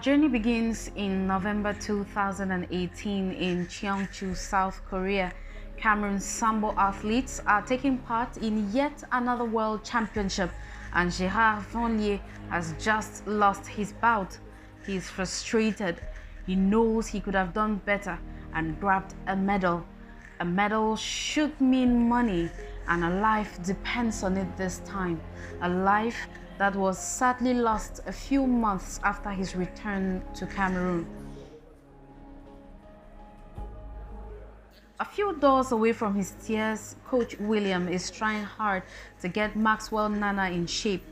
journey begins in November 2018 in Cheongju, South Korea. Cameroon's Sambo athletes are taking part in yet another world championship, and Gérard Fournier has just lost his bout. He is frustrated. He knows he could have done better and grabbed a medal. A medal should mean money, and a life depends on it this time. A life that was sadly lost a few months after his return to Cameroon. A few doors away from his tears, Coach William is trying hard to get Maxwell Nana in shape.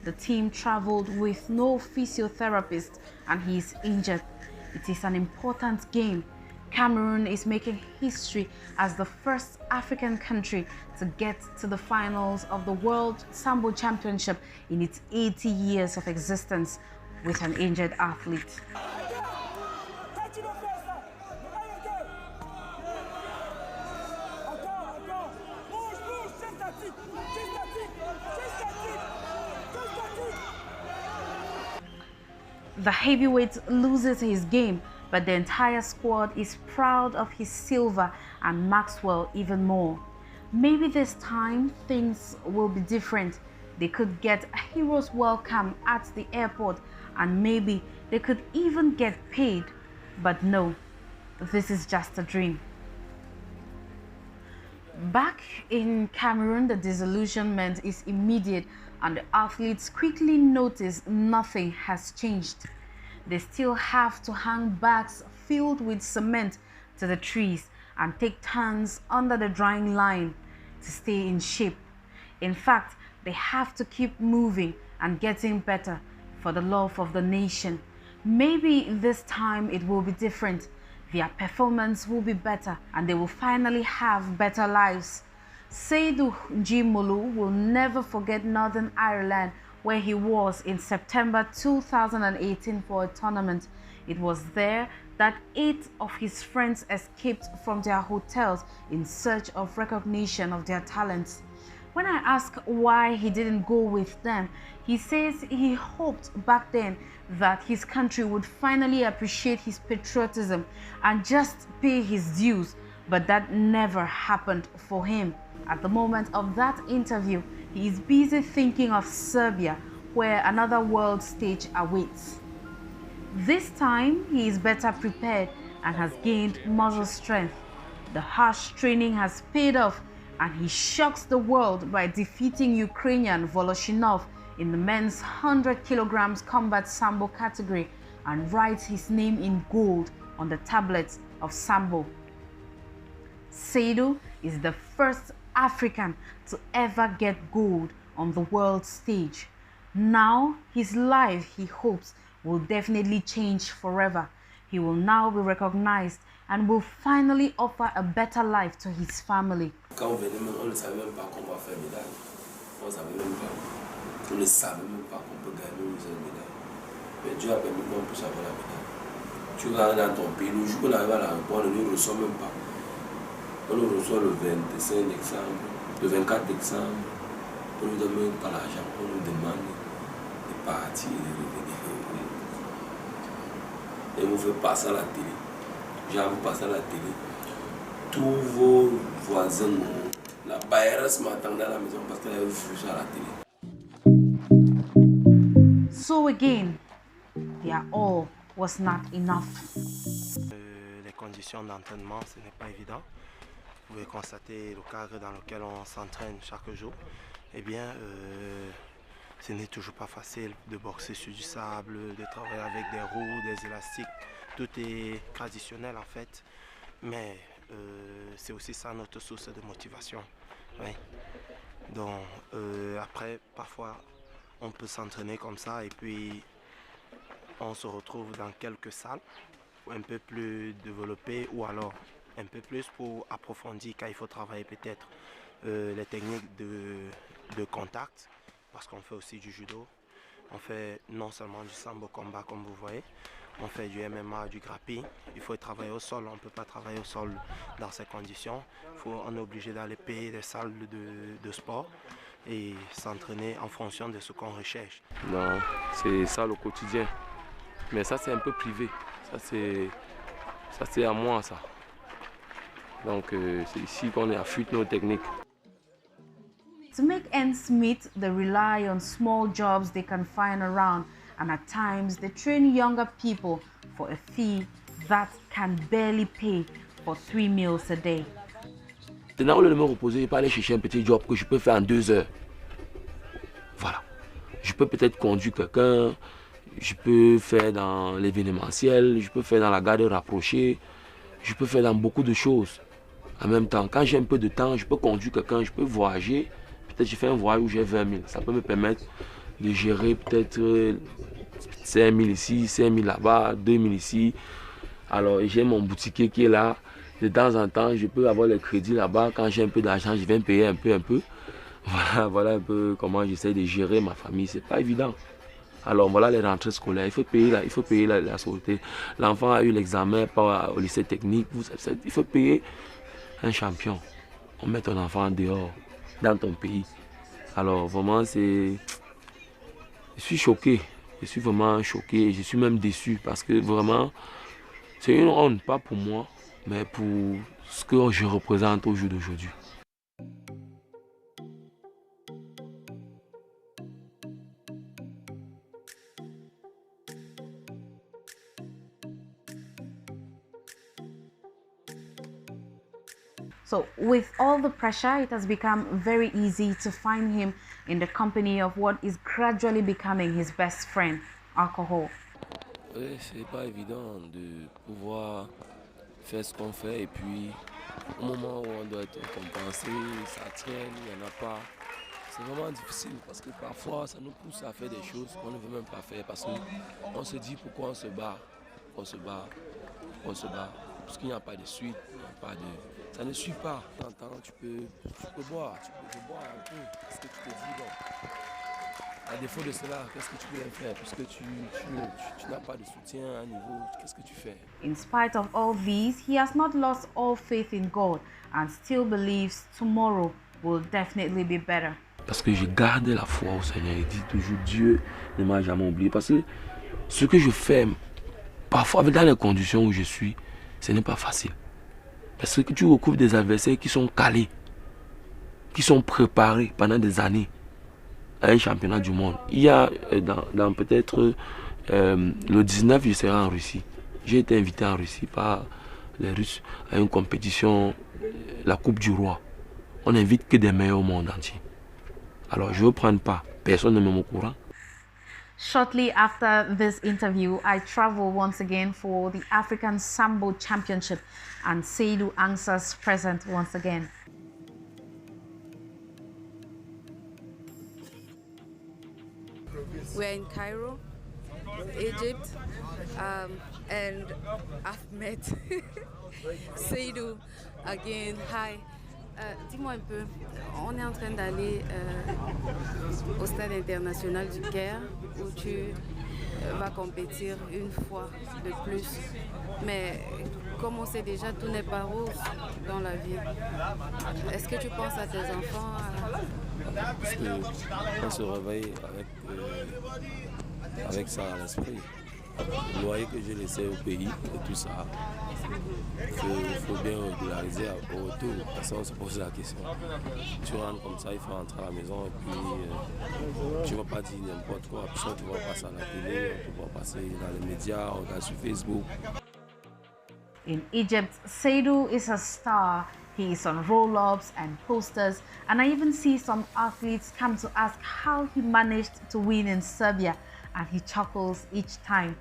The team traveled with no physiotherapist and he is injured. It is an important game. Cameroon is making history as the first African country to get to the finals of the World Sambo Championship in its 80 years of existence with an injured athlete. The heavyweight loses his game, but the entire squad is proud of his silver and Maxwell even more. Maybe this time things will be different. They could get a hero's welcome at the airport and maybe they could even get paid. But no, this is just a dream. Back in Cameroon, the disillusionment is immediate and the athletes quickly notice nothing has changed. They still have to hang bags filled with cement to the trees and take turns under the drying line to stay in shape. In fact, they have to keep moving and getting better for the love of the nation. Maybe this time it will be different. Their performance will be better and they will finally have better lives. Seydou Njimolu will never forget Northern Ireland, where he was in September 2018 for a tournament. It was there that 8 of his friends escaped from their hotels in search of recognition of their talents. When I ask why he didn't go with them, he says he hoped back then that his country would finally appreciate his patriotism and just pay his dues, but that never happened for him. At the moment of that interview, he is busy thinking of Serbia, where another world stage awaits. This time, he is better prepared and has gained muscle strength. The harsh training has paid off and he shocks the world by defeating Ukrainian Voloshinov in the men's 100 kilograms combat sambo category and writes his name in gold on the tablets of sambo. Seydou is the first African to ever get gold on the world stage. Now his life, he hopes, will definitely change forever. He will now be recognized and will finally offer a better life to his family. Quand on venait, on ne savait même pas qu'on va faire médaille. On ne savait même pas. On ne savait même pas qu'on peut gagner une médaille. Mais Dieu a permis qu'on puisse avoir la médaille. Tu regardes dans ton pays, le jour qu'on arrive à l'aéroport, on ne nous reçoit même pas. On nous reçoit le 25 décembre, le 24 décembre. On ne nous donne même pas l'argent. On nous demande de partir et de revenir. Et on fait passer à la télé. J'aime passer à la télé. Tous vos voisins, la bailleuse m'attend dans la maison parce qu'elle a vu ça à la télé. So again, their all was not enough. Les conditions d'entraînement, ce n'est pas évident. Vous pouvez constater le cadre dans lequel on s'entraîne chaque jour. Eh bien, ce n'est toujours pas facile de boxer sur du sable, de travailler avec des roues, des élastiques. Tout est traditionnel en fait, mais c'est aussi ça notre source de motivation. Oui. Donc après, parfois, on peut s'entraîner comme ça et puis on se retrouve dans quelques salles un peu plus développées ou alors un peu plus pour approfondir quand il faut travailler peut-être les techniques de contact, parce qu'on fait aussi du judo. On fait non seulement du sambo combat comme vous voyez, on fait du MMA, du grappling. Il faut travailler au sol, on ne peut pas travailler au sol dans ces conditions. On est obligé d'aller payer des salles de sport et s'entraîner en fonction de ce qu'on recherche. Non, c'est ça le quotidien. Mais ça, c'est un peu privé. Ça, c'est à moi, ça. Donc, c'est ici qu'on affûte nos techniques. To make ends meet, they rely on small jobs they can find around, and at times they train younger people for a fee that can barely pay for 3 meals a day. Maintenant, au lieu de me reposer, je peux aller chercher un petit job que je peux faire en 2 heures. Voilà. Je peux peut-être conduire quelqu'un, je peux faire dans l'événementiel, je peux faire dans la garde rapprochée, je peux faire dans beaucoup de choses. En même temps, quand j'ai un peu de temps, je peux conduire quelqu'un, je peux voyager. Peut-être je fais un voyage où j'ai 20 000. Ça peut me permettre de gérer peut-être 5 000 ici, 5 000 là-bas, 2 000 ici. Alors j'ai mon boutiquier qui est là. De temps en temps, je peux avoir le crédit là-bas. Quand j'ai un peu d'argent, je viens payer un peu. Voilà un peu comment j'essaie de gérer ma famille. C'est pas évident. Alors voilà les rentrées scolaires. Il faut payer la scolarité. L'enfant a eu l'examen au lycée technique. Il faut payer un champion. On met ton enfant dehors, dans ton pays. Alors vraiment, je suis choqué. Je suis vraiment choqué. Je suis même déçu parce que vraiment, c'est une honte, pas pour moi, mais pour ce que je représente au jour d'aujourd'hui. So with all the pressure, it has become very easy to find him in the company of what is gradually becoming his best friend, alcohol. Oui, c'est pas évident de pouvoir faire ce qu'on fait et puis au moment où on doit être récompensé, ça traîne, il n'y en a pas. C'est vraiment difficile parce que parfois ça nous pousse à faire des choses qu'on ne veut même pas faire parce qu'on se dit pourquoi on se bat, parce qu'il n'y a pas de suite, il n'y a pas de... Ça ne suit pas. T'entends, tu peux boire, je bois un peu. Qu'est-ce que tu te dis donc? À défaut de cela, qu'est-ce que tu peux faire? Puisque tu n'as pas de soutien à un niveau, qu'est-ce que tu fais? In spite of all these, he has not lost all faith in God and still believes tomorrow will definitely be better. Parce que je garde la foi au Seigneur et dis toujours Dieu ne m'a jamais oublié. Parce que ce que je fais, parfois dans les conditions où je suis, ce n'est pas facile. Parce que tu recouvres des adversaires qui sont calés, qui sont préparés pendant des années à un championnat du monde. Il y a dans peut-être le 19, je serai en Russie. J'ai été invité en Russie par les Russes à une compétition, la Coupe du Roi. On n'invite que des meilleurs au monde entier. Alors je ne veux prendre pas. Personne ne m'est au courant. Shortly after this interview, I travel once again for the African Sambo Championship, and Seydou answers present once again. We're in Cairo, Egypt, and I've met Seydou again. Hi. Dis-moi un peu, on est en train d'aller au stade international du Caire où tu vas compétir une fois de plus. Mais comme on sait déjà, tout n'est pas rose dans la vie. Est-ce que tu penses à tes enfants? Parce qu'on se réveille avec ça à l'esprit. Le loyer que j'ai laissé au pays et tout ça, il faut bien régulariser au retour. Parce qu'on se pose la question. Tu rentres comme ça, il faut rentrer à la maison et puis tu ne vas pas dire n'importe quoi. Puis tu vas passer à la télé, tu vas passer dans les médias, on regarde sur Facebook. In Egypt, Seydou is a star. He is on roll-ups and posters, and I even see some athletes come to ask how he managed to win in Serbia, and he chuckles each time.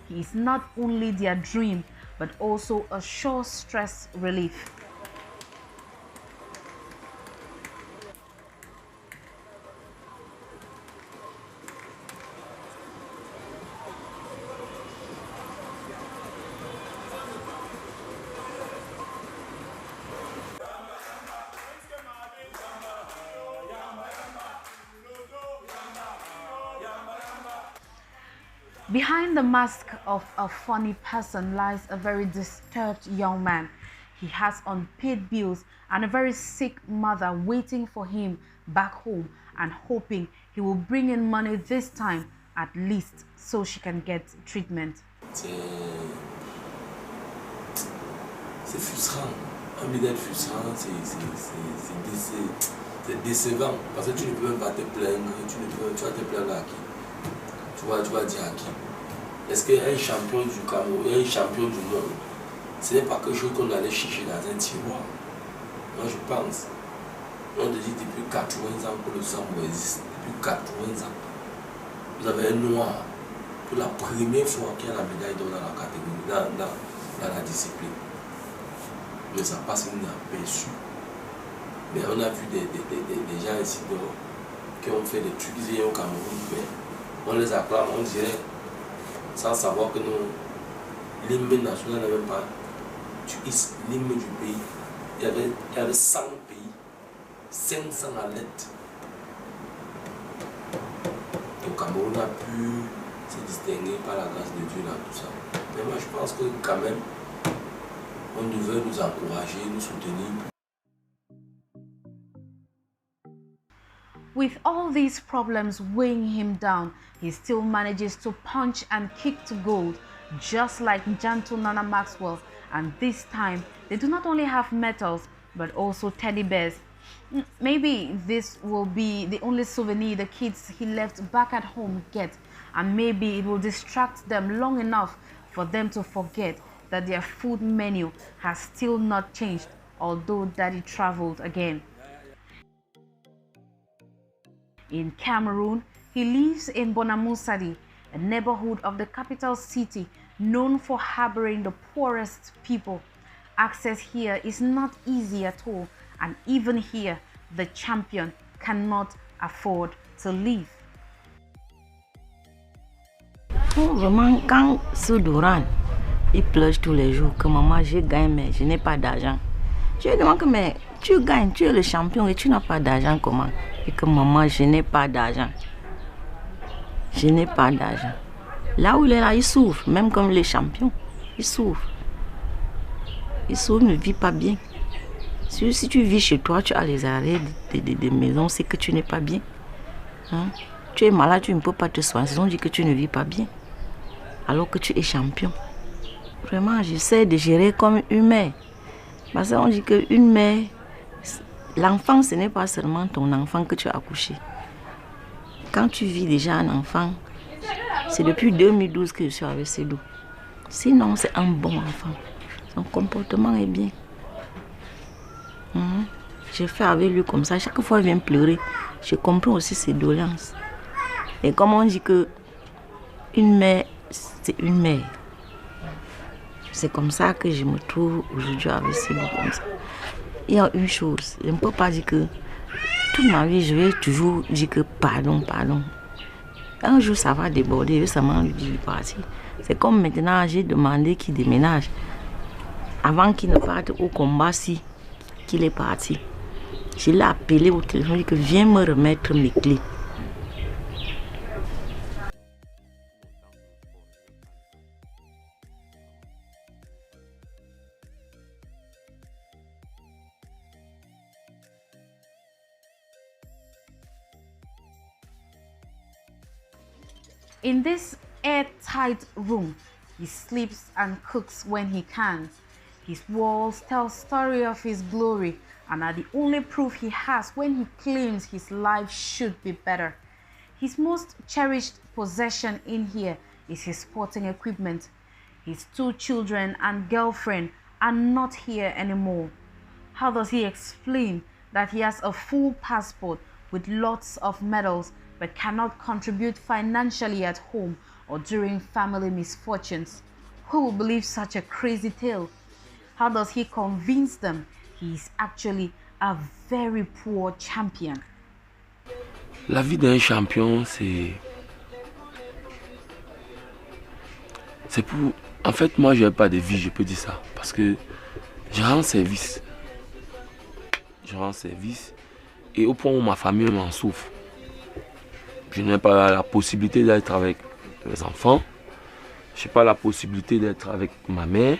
He is not only their dream, but also a sure stress relief. Behind the mask of a funny person lies a very disturbed young man. He has unpaid bills and a very sick mother waiting for him back home and hoping he will bring in money this time at least so she can get treatment. C'est frustrant. Un médaille frustrant, c'est décevant. Parce que tu ne peux même pas te plaindre. Tu vas te plaindre à qui? Tu vas dire à qui? Est-ce qu'un champion du Cameroun, un champion du monde, ce n'est pas quelque chose qu'on allait chercher dans un tiroir? Moi je pense. On te dit depuis 80 ans que le sambo existe. Depuis 80 ans. Vous avez un noir. Pour la première fois qui a la médaille d'or dans la catégorie, dans la discipline. Mais ça passe inaperçu. Mais on a vu des gens ici dehors qui ont fait des trucs ici au Cameroun. Mais on les acclame, on dirait, sans savoir que l'hymne national n'avait pas. L'hymne du pays, il y avait 100 pays, 500 athlètes. Le Cameroun a pu se distinguer par la grâce de Dieu dans tout ça. Mais moi je pense que quand même, on devait nous encourager, nous soutenir. With all these problems weighing him down, he still manages to punch and kick to gold, just like Janto Nana Maxwell. And this time, they do not only have medals, but also teddy bears. Maybe this will be the only souvenir the kids he left back at home get, and maybe it will distract them long enough for them to forget that their food menu has still not changed, although Daddy traveled again. In Cameroon, he lives in Bonamoussadi, a neighborhood of the capital city known for harboring the poorest people. Access here is not easy at all, and even here, the champion cannot afford to leave. Vraiment, quand ce Douran, il pleure tous les jours que maman, je gagne, mais je n'ai pas d'argent. Je lui demande que mais tu gagnes, tu es le champion et tu n'as pas d'argent, comment? Et que maman, je n'ai pas d'argent. Je n'ai pas d'argent. Là où il est là, il souffre, même comme les champions. Il souffre. Il souffre, ne vit pas bien. Si tu vis chez toi, tu as les arrêts des maisons, c'est que tu n'es pas bien. Hein? Tu es malade, tu ne peux pas te soigner. On dit que tu ne vis pas bien. Alors que tu es champion. Vraiment, j'essaie de gérer comme une mère. Parce qu'on dit qu'une mère, l'enfant, ce n'est pas seulement ton enfant que tu as accouché. Quand tu vis déjà un enfant, c'est depuis 2012 que je suis avec Cédou. Sinon, c'est un bon enfant. Son comportement est bien. Je fais avec lui comme ça. Chaque fois qu'il vient pleurer, je comprends aussi ses doléances. Et comme on dit que une mère, c'est une mère. C'est comme ça que je me trouve aujourd'hui avec Cédou comme ça. Il y a une chose, je ne peux pas dire que toute ma vie, je vais toujours dire que pardon. Un jour, ça va déborder, je vais seulement lui dire de partir. C'est comme maintenant, j'ai demandé qu'il déménage. Avant qu'il ne parte au combat, si qu'il est parti. Je l'ai appelé au téléphone, je lui ai dit que viens me remettre mes clés. In this airtight room, he sleeps and cooks when he can. His walls tell story of his glory and are the only proof he has when he claims his life should be better. His most cherished possession in here is his sporting equipment. His 2 children and girlfriend are not here anymore. How does he explain that he has a full passport with lots of medals but cannot contribute financially at home or during family misfortunes? Who will believe such a crazy tale? How does he convince them he is actually a very poor champion? La vie d'un champion, c'est pour... En fait, moi, je n'ai pas de vie, je peux dire ça. Parce que je rends service. Je rends service. Et au point où ma famille m'en souffre. Je n'ai pas la possibilité d'être avec mes enfants. Je n'ai pas la possibilité d'être avec ma mère.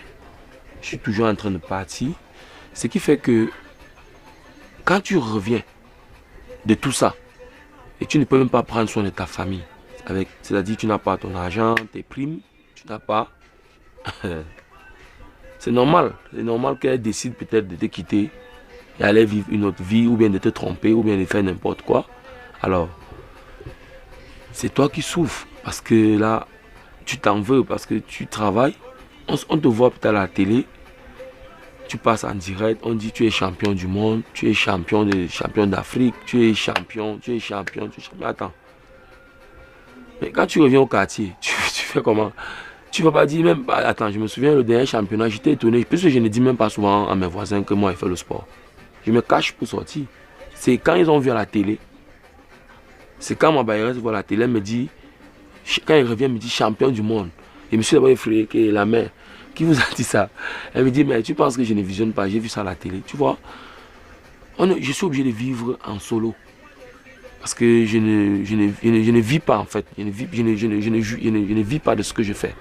Je suis toujours en train de partir. Ce qui fait que quand tu reviens de tout ça, et tu ne peux même pas prendre soin de ta famille, C'est-à-dire tu n'as pas ton argent, tes primes, tu n'as pas. C'est normal qu'elle décide peut-être de te quitter et aller vivre une autre vie, ou bien de te tromper, ou bien de faire n'importe quoi. Alors, c'est toi qui souffres, parce que là, tu t'en veux, parce que tu travailles, on te voit peut-être à la télé, tu passes en direct, on dit tu es champion du monde, tu es champion d'Afrique, tu es champion. Attends. Mais quand tu reviens au quartier, tu fais comment? Tu ne vas pas dire même, attends, je me souviens le dernier championnat, j'étais étonné, parce que je ne dis même pas souvent à mes voisins que moi j'ai fait le sport. Je me cache pour sortir. C'est quand ils ont vu à la télé, c'est quand ma bailleuse voit la télé, elle me dit, quand il revient, elle me dit champion du monde. Et je me suis d'abord effrayé que la mère, qui vous a dit ça? Elle me dit, mais tu penses que je ne visionne pas, j'ai vu ça à la télé, tu vois. Je suis obligé de vivre en solo. Parce que je ne vis pas en fait. Je ne vis pas de ce que je fais.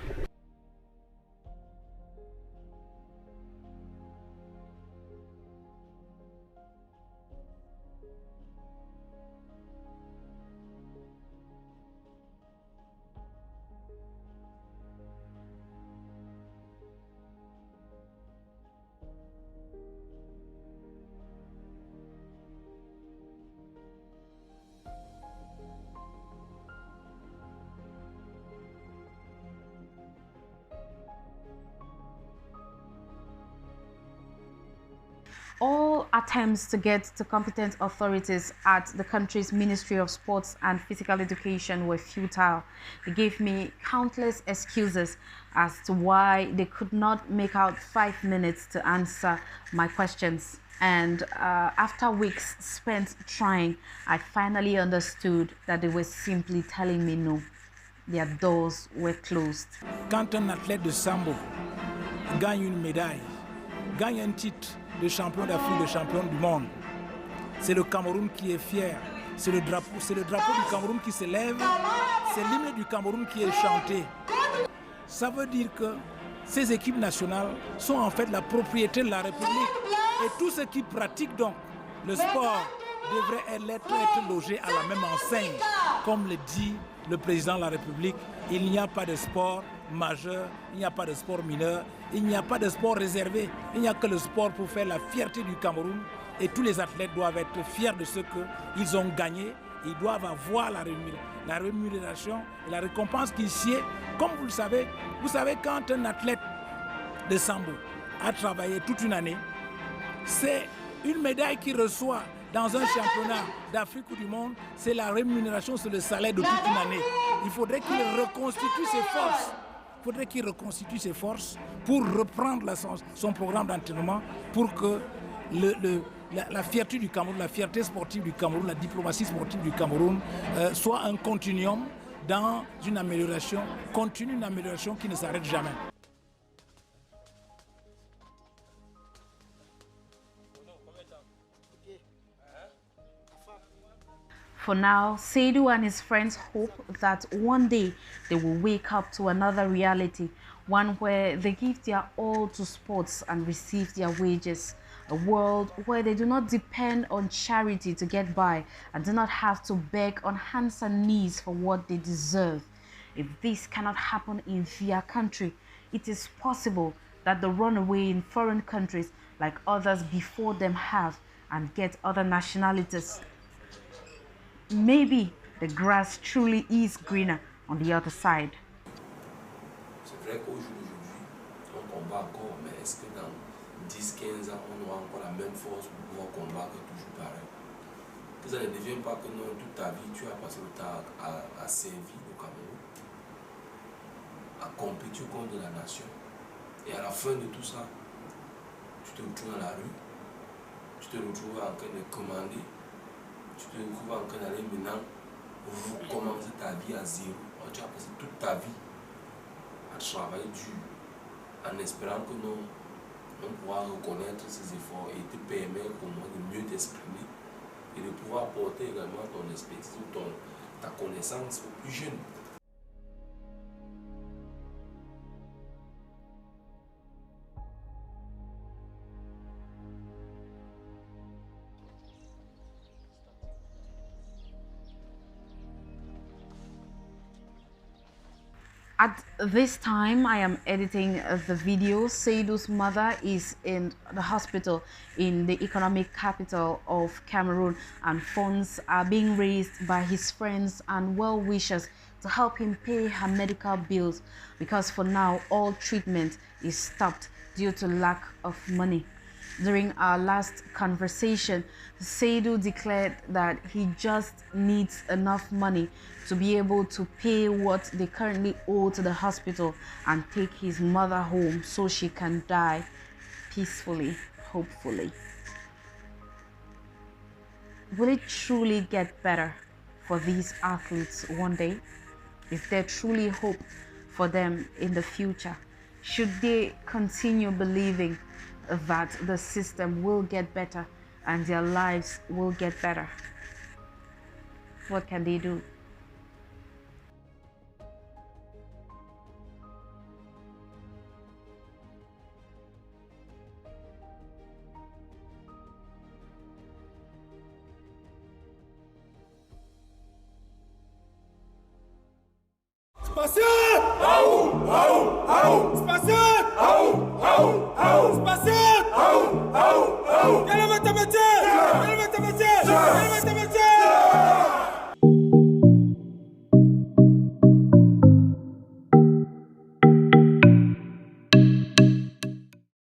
All attempts to get to competent authorities at the country's Ministry of Sports and Physical Education were futile. They gave me countless excuses as to why they could not make out 5 minutes to answer my questions. And after weeks spent trying, I finally understood that they were simply telling me no. Their doors were closed. Quand un athlète de sambo gagne une médaille, gagne un titre de champion d'Afrique, de champion du monde, c'est le Cameroun qui est fier. C'est le drapeau du Cameroun qui s'élève, c'est l'hymne du Cameroun qui est chanté. Ça veut dire que ces équipes nationales sont en fait la propriété de la République. Et tous ceux qui pratiquent donc le sport devraient être logés à la même enseigne. Comme le dit le président de la République, il n'y a pas de sport majeur, il n'y a pas de sport mineur, il n'y a pas de sport réservé. Il n'y a que le sport pour faire la fierté du Cameroun. Et tous les athlètes doivent être fiers de ce qu'ils ont gagné. Ils doivent avoir la rémunération et la récompense qui sied. Comme vous savez quand un athlète de sambo a travaillé toute une année, c'est une médaille qu'il reçoit dans un championnat d'Afrique ou du monde, c'est la rémunération, c'est le salaire de toute une année. Il faudrait qu'il reconstitue ses forces. Pour reprendre son programme d'entraînement, pour que la fierté du Cameroun, la fierté sportive du Cameroun, la diplomatie sportive du Cameroun soit un continuum dans une amélioration continue, une amélioration qui ne s'arrête jamais. For now, Seydou and his friends hope that one day they will wake up to another reality, one where they give their all to sports and receive their wages, a world where they do not depend on charity to get by and do not have to beg on hands and knees for what they deserve. If this cannot happen in their country, it is possible that they run away in foreign countries like others before them have and get other nationalities. Maybe the grass truly is greener on the other side. C'est vrai qu'aujourd'hui, on combat encore, mais est-ce que dans 10-15 ans, on aura encore la même force pour pouvoir combattre toujours pareil? Que ça ne devient pas que non, toute ta vie, tu as passé le temps à servir le Cameroun, à compétir contre la nation. Et à la fin de tout ça, tu te retrouves dans la rue, tu te retrouves en train de commander. Tu te retrouves en train d'aller maintenant recommencer ta vie à zéro. Tu as passé toute ta vie à travailler dur en espérant que on pourra reconnaître ces efforts et te permettre au moins de mieux t'exprimer et de pouvoir apporter également ton expertise ou ta connaissance aux plus jeunes. At this time, I am editing the video. Seydou's mother is in the hospital in the economic capital of Cameroon, and funds are being raised by his friends and well-wishers to help him pay her medical bills, because for now all treatment is stopped due to lack of money. During our last conversation, Seydou declared that he just needs enough money to be able to pay what they currently owe to the hospital and take his mother home so she can die peacefully, hopefully. Will it truly get better for these athletes one day? Is there truly hope for them in the future? Should they continue believing that the system will get better and their lives will get better? What can they do? Spatial! Aou! Aou! Aou!